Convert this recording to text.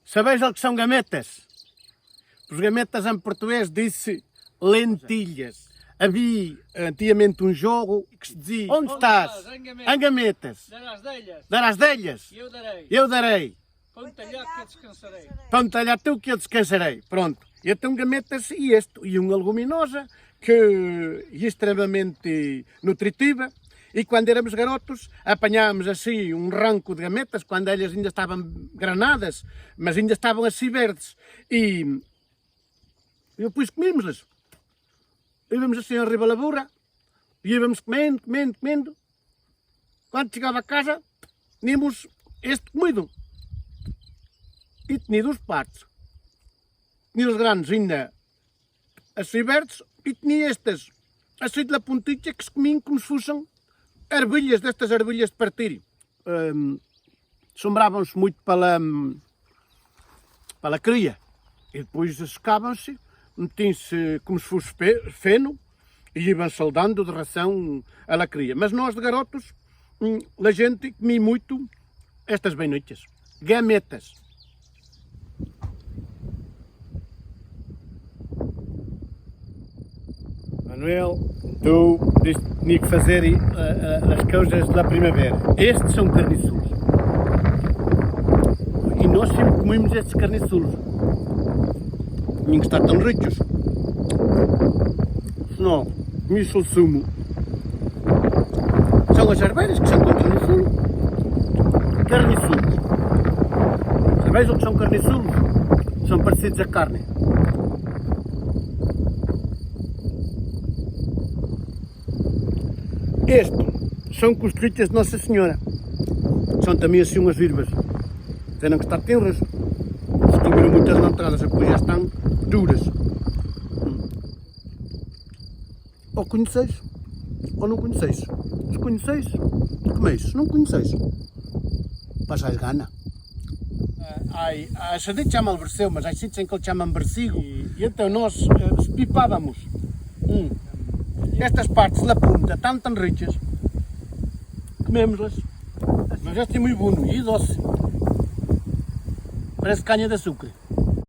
Sabeis o que são gametas? Os gametas em português disse lentilhas. Havia antigamente um jogo que se dizia: onde estás? Em gametas. Darás delhas? Eu darei. Pão talhado que eu descansarei. Pão talhado tu que eu descansarei. Pronto. E então gametas e este. E uma leguminosa que é extremamente nutritiva. E quando éramos garotos, apanhámos assim um ranco de gametas, quando elas ainda estavam granadas, mas ainda estavam assim verdes. E depois comíamos-las. Íamos assim ao riba da burra, e íamos comendo, comendo, comendo. Quando chegava a casa, tínhamos este comido. E tinha duas partes. Tinha os granos ainda assim verdes, e tinha estas, assim de la pontinha, que se comiam como se fossem ervilhas, destas ervilhas de partir. Sombravam-se muito pela cria. E depois secavam-se, metiam-se como se fosse feno, e iam soldando de ração à cria. Mas nós de garotos, a gente comia muito estas benoitas, gametas. Manuel, tu disse que tinha que fazer as coisas da primavera. Estes são carniçulos. E nós sempre comemos estes carniçulos. Tinham que estar tão ricos. Senão, comia-se o sumo. São as arbeiras que são com carniçulo. Carniçulos. Sabeis o que são carniçulos? São parecidos a carne. Estes são costelhas de Nossa Senhora. São também assim umas virvas. Têm que estar tenras. Se comeram muitas entradas, depois já estão duras. Ou conheceis, ou não conheceis. Se conheceis, comeis. Se não conheceis, passai-lhe gana. A gente chama alberceu, mas há sítios em que ele chama bercigo. E então nós pipávamos estas partes da punta, tão ricas, comemos-las. Mas este é muito bom e doce. Parece canha de açúcar.